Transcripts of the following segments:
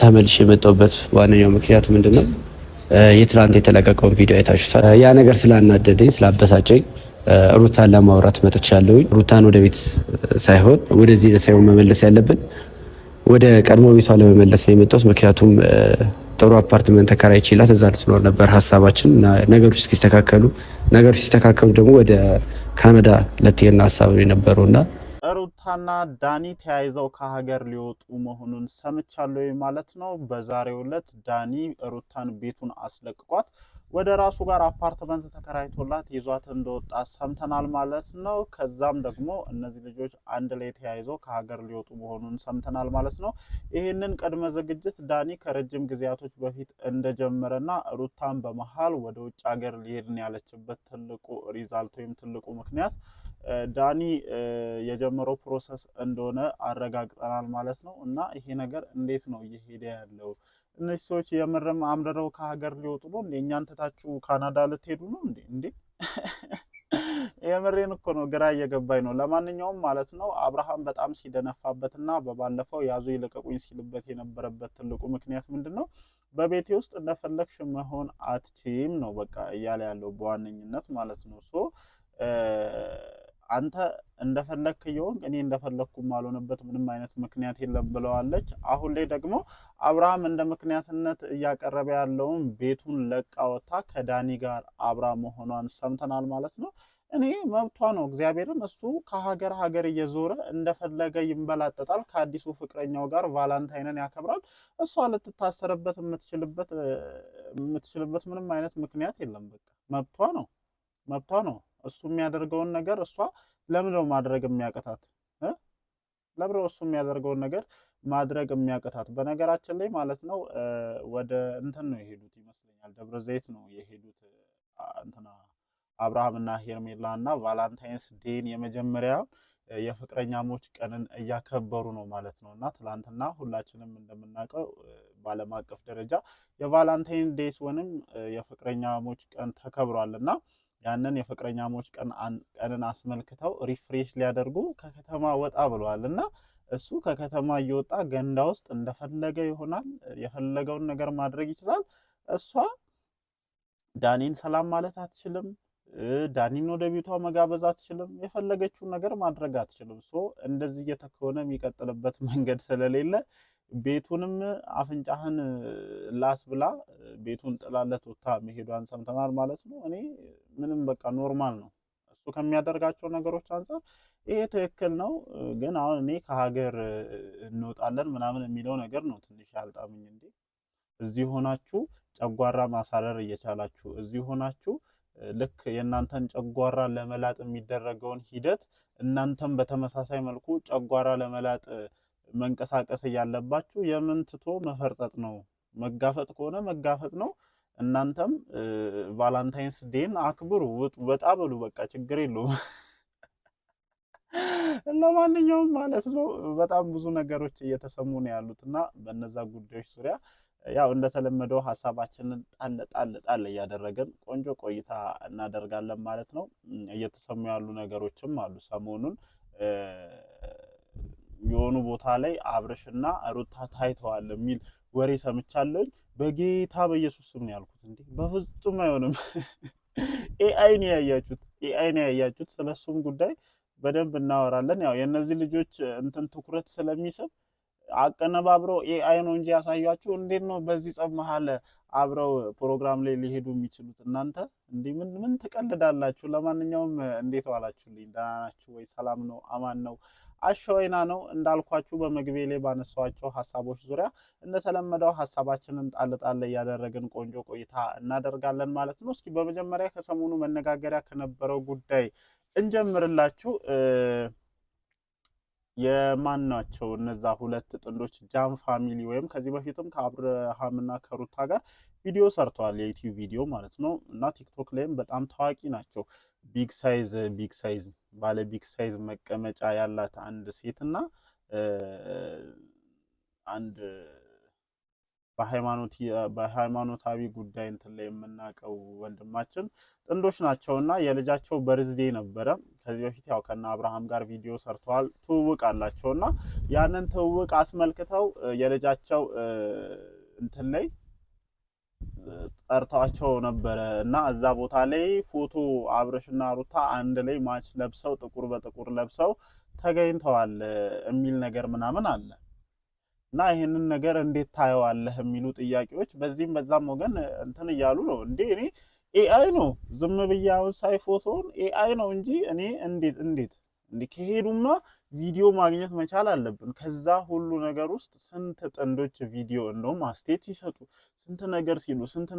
ተመልሼ የመጣሁበት ዋነኛው ምክንያት ምንድነው? የትላንት የተለቀቀውን ቪዲዮ አይታችሁታል። ያ ነገር ስላናደደኝ ስላበሳጨኝ ሩታን ለማውራት መጥቻለሁኝ። ሩታን ወደ ቤት ሳይሆን ወደዚህ ሳይሆን መመለስ ያለብን ወደ ቀድሞ ቤቷ ለመመለስ ነው የመጣሁት። ምክንያቱም ጥሩ አፓርትመንት ተከራይቼላት እዛ ልትኖር ነበር ሀሳባችን እና ነገሮች ሲስተካከሉ ደግሞ ወደ ካናዳ ልትሄድና ሀሳብ የነበረውና ሩታና ዳኒ ተያይዘው ከሀገር ሊወጡ መሆኑን ሰምቻለሁ ማለት ነው። በዛሬው ዕለት ዳኒ ሩታን ቤቱን አስለቅቋት ወደ ራሱ ጋር አፓርትመንት ተከራይቶላት ይዟት እንደወጣ ሰምተናል ማለት ነው። ከዛም ደግሞ እነዚህ ልጆች አንድ ላይ ተያይዘው ከሀገር ሊወጡ መሆኑን ሰምተናል ማለት ነው። ይህንን ቅድመ ዝግጅት ዳኒ ከረጅም ጊዜያቶች በፊት እንደጀመረና ሩታን በመሀል ወደ ውጭ ሀገር ሊሄድን ያለችበት ትልቁ ሪዛልት ወይም ትልቁ ምክንያት ዳኒ የጀመረው ፕሮሰስ እንደሆነ አረጋግጠናል ማለት ነው። እና ይሄ ነገር እንዴት ነው እየሄደ ያለው? እነዚህ ሰዎች የምርም አምርረው ከሀገር ሊወጡ ነው እንዴ? እኛን ትታችሁ ካናዳ ልትሄዱ ነው እንዴ? የምሬን እኮ ነው፣ ግራ እየገባኝ ነው። ለማንኛውም ማለት ነው አብርሃም በጣም ሲደነፋበትና በባለፈው ያዙ ይልቀቁኝ ሲልበት የነበረበት ትልቁ ምክንያት ምንድን ነው? በቤቴ ውስጥ እንደፈለግሽ መሆን አትችይም ነው በቃ እያለ ያለው በዋነኝነት ማለት ነው። አንተ እንደፈለክ ይሁን እኔ እንደፈለኩ ማልሆነበት ምንም አይነት ምክንያት የለም ብለዋለች። አሁን ላይ ደግሞ አብርሃም እንደ ምክንያትነት እያቀረበ ያለውን ቤቱን ለቃ ወጣ ከዳኒ ጋር አብራ መሆኗን ሰምተናል ማለት ነው። እኔ መብቷ ነው፣ እግዚአብሔርን እሱ ከሀገር እየዞረ እንደፈለገ ይንበላጠጣል። ከአዲሱ ፍቅረኛው ጋር ቫላንታይንን ያከብራል። እሷ ልትታሰርበት የምትችልበት ምንም አይነት ምክንያት የለም። በቃ መብቷ ነው። እሱ የሚያደርገውን ነገር እሷ ለምንድነው ማድረግ የሚያቀታት? ለምንድነው እሱ የሚያደርገውን ነገር ማድረግ የሚያቀታት? በነገራችን ላይ ማለት ነው ወደ እንትን ነው የሄዱት ይመስለኛል፣ ደብረ ዘይት ነው የሄዱት እንትና አብርሃምና ሄርሜላ እና ቫላንታይንስ ዴን የመጀመሪያው የፍቅረኛሞች ቀንን እያከበሩ ነው ማለት ነው። እና ትላንትና ሁላችንም እንደምናውቀው በዓለም አቀፍ ደረጃ የቫላንታይን ዴይስ ወይንም የፍቅረኛሞች ቀን ተከብሯል እና ያንን የፍቅረኛሞች ቀንን አስመልክተው ሪፍሬሽ ሊያደርጉ ከከተማ ወጣ ብለዋል እና እሱ ከከተማ እየወጣ ገንዳ ውስጥ እንደፈለገ ይሆናል፣ የፈለገውን ነገር ማድረግ ይችላል። እሷ ዳኒን ሰላም ማለት አትችልም፣ ዳኒን ወደ ቤቷ መጋበዝ አትችልም፣ የፈለገችውን ነገር ማድረግ አትችልም። እንደዚህ እየተከሆነ የሚቀጥልበት መንገድ ስለሌለ ቤቱንም አፍንጫህን ላስ ብላ ቤቱን ጥላለት ወጥታ መሄዷን ሰምተናል ማለት ነው። እኔ ምንም በቃ ኖርማል ነው እሱ ከሚያደርጋቸው ነገሮች አንፃር ይሄ ትክክል ነው። ግን አሁን እኔ ከሀገር እንወጣለን ምናምን የሚለው ነገር ነው ትንሽ ያልጣምኝ። እንዴ እዚህ ሆናችሁ ጨጓራ ማሳረር እየቻላችሁ እዚህ ሆናችሁ ልክ የእናንተን ጨጓራ ለመላጥ የሚደረገውን ሂደት እናንተም በተመሳሳይ መልኩ ጨጓራ ለመላጥ መንቀሳቀስ ያለባችሁ የምን ትቶ መፈርጠጥ ነው? መጋፈጥ ከሆነ መጋፈጥ ነው። እናንተም ቫላንታይንስ ዴን አክብሩ፣ ወጣ በሉ፣ በቃ ችግር የለውም። ለማንኛውም ማለት ነው በጣም ብዙ ነገሮች እየተሰሙ ነው ያሉት እና በእነዛ ጉዳዮች ዙሪያ ያው እንደተለመደው ሀሳባችንን ጣል እያደረገን ቆንጆ ቆይታ እናደርጋለን ማለት ነው። እየተሰሙ ያሉ ነገሮችም አሉ። ሰሞኑን የሆኑ ቦታ ላይ አብርሽና ሩታ ታይተዋል የሚል ወሬ ሰምቻለሁ። በጌታ በኢየሱስ ስም ነው ያልኩት። እንዴ በፍጹም አይሆንም። ኤአይ ነው ያያችሁት። ስለሱም ጉዳይ በደንብ እናወራለን። ያው የነዚህ ልጆች እንትን ትኩረት ስለሚስብ አቀነባብረው ኤአይ ነው እንጂ ያሳያችሁ። እንዴት ነው በዚህ ጸብ መሀል አብረው ፕሮግራም ላይ ሊሄዱ የሚችሉት? እናንተ እንዴ ምን ትቀልዳላችሁ? ለማንኛውም እንዴት ዋላችሁልኝ? ደህና ናችሁ ወይ? ሰላም ነው? አማን ነው? አሸወይና ነው እንዳልኳችሁ በመግቢያ ላይ ባነሳዋቸው ሀሳቦች ዙሪያ እንደተለመደው ሀሳባችንን ጣል እያደረግን ቆንጆ ቆይታ እናደርጋለን ማለት ነው። እስኪ በመጀመሪያ ከሰሞኑ መነጋገሪያ ከነበረው ጉዳይ እንጀምርላችሁ። የማን ናቸው እነዛ ሁለት ጥንዶች? ጃም ፋሚሊ ወይም ከዚህ በፊትም ከአብርሃምና ከሩታ ጋር ቪዲዮ ሰርተዋል፣ የዩቲዩብ ቪዲዮ ማለት ነው። እና ቲክቶክ ላይም በጣም ታዋቂ ናቸው። ቢግ ሳይዝ ባለ ቢግ ሳይዝ መቀመጫ ያላት አንድ ሴትና አንድ በሃይማኖታዊ ጉዳይ እንትን ላይ የምናውቀው ወንድማችን ጥንዶች ናቸውና የልጃቸው በርዝዴ ነበረ። ከዚህ በፊት ያው ከነ አብርሃም ጋር ቪዲዮ ሰርተዋል፣ ትውውቅ አላቸውና ያንን ትውውቅ አስመልክተው የልጃቸው እንትን ላይ ጠርተዋቸው ነበረ እና እዛ ቦታ ላይ ፎቶ አብርሽና ሩታ አንድ ላይ ማች ለብሰው ጥቁር በጥቁር ለብሰው ተገኝተዋል የሚል ነገር ምናምን አለ እና ይሄንን ነገር እንዴት ታየዋለህ የሚሉ ጥያቄዎች በዚህም በዛም ወገን እንትን እያሉ ነው። እንዴ እኔ ኤአይ ነው ዝም ብዬ አሁን ሳይ ፎቶውን ኤአይ ነው እንጂ እኔ እንዴት ከሄዱማ ቪዲዮ ማግኘት መቻል አለብን። ከዛ ሁሉ ነገር ውስጥ ስንት ጥንዶች ቪዲዮ እንደውም አስቴት ሲሰጡ ስንት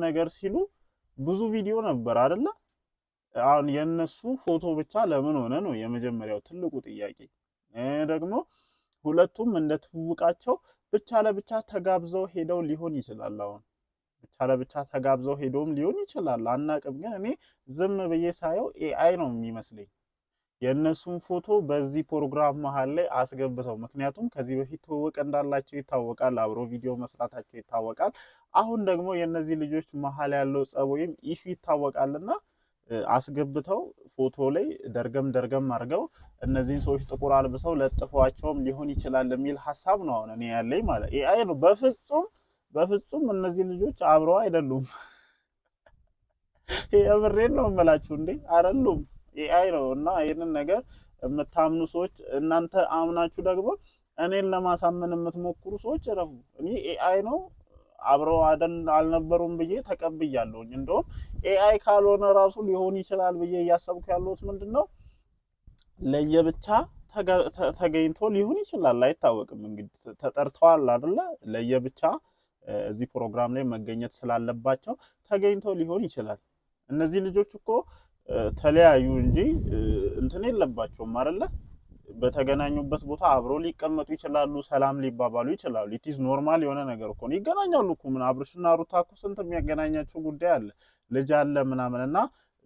ነገር ሲሉ ብዙ ቪዲዮ ነበር አይደለ? አሁን የነሱ ፎቶ ብቻ ለምን ሆነ ነው የመጀመሪያው ትልቁ ጥያቄ። ደግሞ ሁለቱም እንደ ትውውቃቸው ብቻ ለብቻ ተጋብዘው ሄደው ሊሆን ይችላል። አሁን ብቻ ለብቻ ተጋብዘው ሄደውም ሊሆን ይችላል፣ አናቅም። ግን እኔ ዝም ብዬ ሳየው ኤአይ ነው የሚመስለኝ የእነሱን ፎቶ በዚህ ፕሮግራም መሀል ላይ አስገብተው። ምክንያቱም ከዚህ በፊት ትውውቅ እንዳላቸው ይታወቃል፣ አብሮ ቪዲዮ መስራታቸው ይታወቃል። አሁን ደግሞ የእነዚህ ልጆች መሀል ያለው ጸብ ወይም ኢሹ ይታወቃልና አስገብተው ፎቶ ላይ ደርገም አድርገው እነዚህን ሰዎች ጥቁር አልብሰው ለጥፈዋቸውም ሊሆን ይችላል የሚል ሀሳብ ነው አሁን እኔ ያለኝ። ማለት ኤአይ ነው። በፍጹም እነዚህ ልጆች አብረው አይደሉም። የምሬን ነው የምላችሁ። እንዴ አይደሉም፣ ኤአይ ነው። እና ይህንን ነገር የምታምኑ ሰዎች እናንተ አምናችሁ ደግሞ እኔን ለማሳመን የምትሞክሩ ሰዎች እረፉ። እኔ ኤአይ ነው አብረው አልነበሩም ብዬ ተቀብያለሁኝ። እንደውም ኤአይ ካልሆነ ራሱ ሊሆን ይችላል ብዬ እያሰብኩ ያለሁት ምንድነው ለየብቻ ተገኝቶ ሊሆን ይችላል፣ አይታወቅም። እንግዲህ ተጠርተዋል አይደለ? ለየብቻ እዚህ ፕሮግራም ላይ መገኘት ስላለባቸው ተገኝቶ ሊሆን ይችላል። እነዚህ ልጆች እኮ ተለያዩ እንጂ እንትን የለባቸውም አይደለ? በተገናኙበት ቦታ አብሮ ሊቀመጡ ይችላሉ፣ ሰላም ሊባባሉ ይችላሉ። ኢትስ ኖርማል የሆነ ነገር እኮ ነው። ይገናኛሉ እኮ ምን አብርሽና ሩታ እኮ ስንት የሚያገናኛቸው ጉዳይ አለ፣ ልጅ አለ ምናምን። እና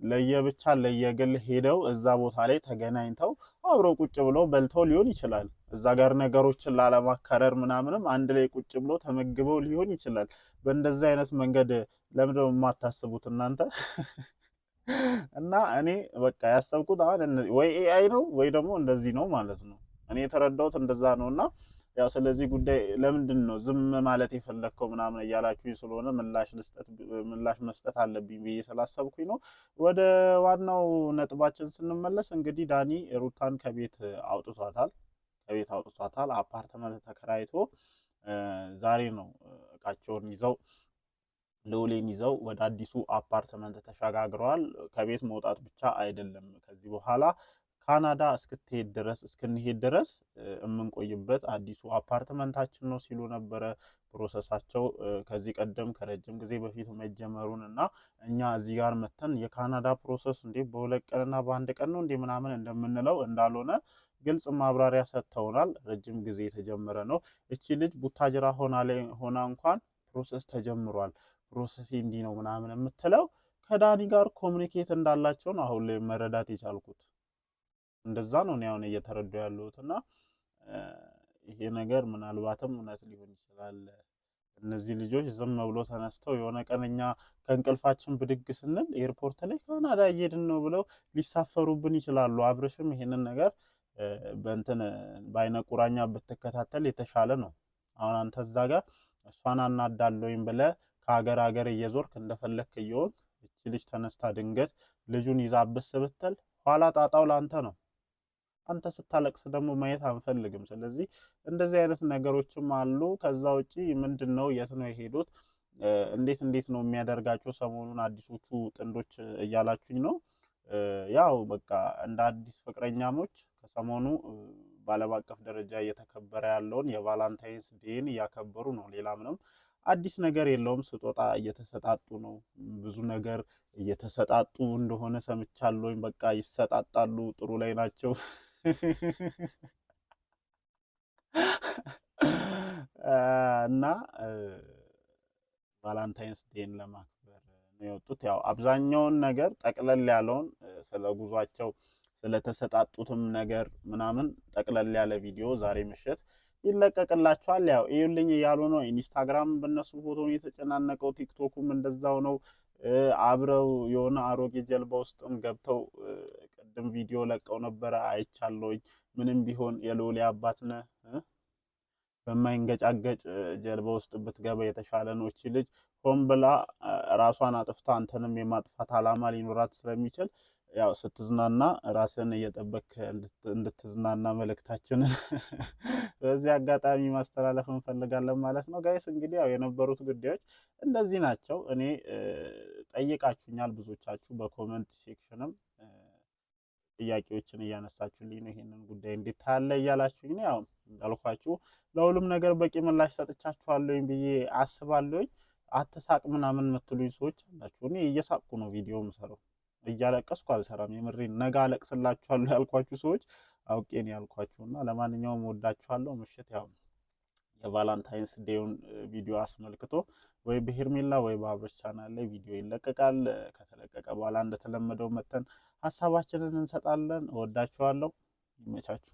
ለየብቻ ለየግል ሄደው እዛ ቦታ ላይ ተገናኝተው አብረው ቁጭ ብለው በልተው ሊሆን ይችላል። እዛ ጋር ነገሮችን ላለማካረር ምናምንም አንድ ላይ ቁጭ ብለው ተመግበው ሊሆን ይችላል። በእንደዚህ አይነት መንገድ ለምንድን ነው የማታስቡት እናንተ? እና እኔ በቃ ያሰብኩት አሁን ወይ ኤአይ ነው ወይ ደግሞ እንደዚህ ነው ማለት ነው። እኔ የተረዳሁት እንደዛ ነው። እና ያው ስለዚህ ጉዳይ ለምንድን ነው ዝም ማለት የፈለግከው ምናምን እያላችሁኝ ስለሆነ ምላሽ መስጠት አለብኝ ብዬ ስላሰብኩኝ ነው። ወደ ዋናው ነጥባችን ስንመለስ እንግዲህ ዳኒ ሩታን ከቤት አውጥቷታል። አፓርትመንት ተከራይቶ ዛሬ ነው እቃቸውን ይዘው ልዑሌን ይዘው ወደ አዲሱ አፓርትመንት ተሸጋግረዋል። ከቤት መውጣት ብቻ አይደለም፣ ከዚህ በኋላ ካናዳ እስክንሄድ ድረስ የምንቆይበት አዲሱ አፓርትመንታችን ነው ሲሉ ነበረ። ፕሮሰሳቸው ከዚህ ቀደም ከረጅም ጊዜ በፊት መጀመሩን እና እኛ እዚህ ጋር መተን የካናዳ ፕሮሰስ እንዴ በሁለት ቀንና በአንድ ቀን ነው እንዴ ምናምን እንደምንለው እንዳልሆነ ግልጽ ማብራሪያ ሰጥተውናል። ረጅም ጊዜ የተጀመረ ነው። እቺ ልጅ ቡታጅራ ሆና እንኳን ፕሮሰስ ተጀምሯል፣ ፕሮሰስ እንዲህ ነው ምናምን የምትለው ከዳኒ ጋር ኮሚኒኬት እንዳላቸው ነው አሁን ላይ መረዳት የቻልኩት። እንደዛ ነው አሁን እየተረዱ ያለሁት። እና ይሄ ነገር ምናልባትም እውነት ሊሆን ይችላል። እነዚህ ልጆች ዝም ብሎ ተነስተው የሆነ ቀንኛ ከእንቅልፋችን ብድግ ስንል ኤርፖርት ላይ ካናዳ እየሄድን ነው ብለው ሊሳፈሩብን ይችላሉ። አብርሽም ይሄንን ነገር በእንትን በአይነ ቁራኛ ብትከታተል የተሻለ ነው። አሁን አንተ እዛ ጋር እሷን አናዳለሁኝ ብለህ ከሀገር እየዞርክ እንደፈለክ እየሆንክ እቺ ልጅ ተነስታ ድንገት ልጁን ይዛብስ ብትል ኋላ ጣጣው ላንተ ነው። አንተ ስታለቅስ ደግሞ ማየት አንፈልግም። ስለዚህ እንደዚህ አይነት ነገሮችም አሉ። ከዛ ውጪ ምንድነው የት ነው የሄዱት? እንዴት ነው የሚያደርጋቸው ሰሞኑን አዲሶቹ ጥንዶች እያላችሁኝ ነው። ያው በቃ እንደ አዲስ ፍቅረኛሞች ከሰሞኑ በዓለም አቀፍ ደረጃ እየተከበረ ያለውን የቫላንታይንስ ዴይን እያከበሩ ነው። ሌላ ምንም አዲስ ነገር የለውም። ስጦታ እየተሰጣጡ ነው። ብዙ ነገር እየተሰጣጡ እንደሆነ ሰምቻለሁኝ። በቃ ይሰጣጣሉ፣ ጥሩ ላይ ናቸው። እና ቫላንታይንስ ዴይን ለማክበር ነው የወጡት። ያው አብዛኛውን ነገር ጠቅለል ያለውን ስለ ጉዟቸው ስለተሰጣጡትም ነገር ምናምን ጠቅለል ያለ ቪዲዮ ዛሬ ምሽት ይለቀቅላቸዋል። ያው እዩልኝ እያሉ ነው። ኢንስታግራም በነሱ ፎቶ የተጨናነቀው፣ ቲክቶኩም እንደዛው ነው። አብረው የሆነ አሮጌ ጀልባ ውስጥም ገብተው ቅድም ቪዲዮ ለቀው ነበረ አይቻለሁኝ። ምንም ቢሆን የልዑል አባት ነህ፣ በማይንገጫገጭ ጀልባ ውስጥ ብትገባ የተሻለ ነው። እቺ ልጅ ሆን ብላ ራሷን አጥፍታ አንተንም የማጥፋት አላማ ሊኖራት ስለሚችል ያው ስትዝናና ራስን እየጠበክ እንድትዝናና መልእክታችንን በዚህ አጋጣሚ ማስተላለፍ እንፈልጋለን ማለት ነው። ጋይስ እንግዲህ ያው የነበሩት ጉዳዮች እንደዚህ ናቸው። እኔ ጠይቃችሁኛል ብዙዎቻችሁ በኮመንት ሴክሽንም ጥያቄዎችን እያነሳችሁልኝ ነው። ይሄንን ጉዳይ እንዴት ታያለ እያላችሁኝ ነው። ያው እንዳልኳችሁ ለሁሉም ነገር በቂ ምላሽ ሰጥቻችኋለሁኝ ብዬ አስባለሁኝ። አትሳቅ ምናምን የምትሉኝ ሰዎች አላችሁ። እኔ እየሳቅኩ ነው ቪዲዮ የምሰራው፣ እያለቀስኩ አልሰራም። የምሬን ነገ አለቅስላችኋለሁ ያልኳችሁ ሰዎች አውቄን ያልኳችሁና ለማንኛውም ወዳችኋለሁ። ምሽት ያው የቫላንታይንስ ዴውን ቪዲዮ አስመልክቶ ወይ በሄርሜላ ወይ በአብርሽ ቻናል ላይ ቪዲዮ ይለቀቃል። ከተለቀቀ በኋላ እንደተለመደው መተን ሀሳባችንን እንሰጣለን። እወዳችኋለሁ። ይመቻችሁ።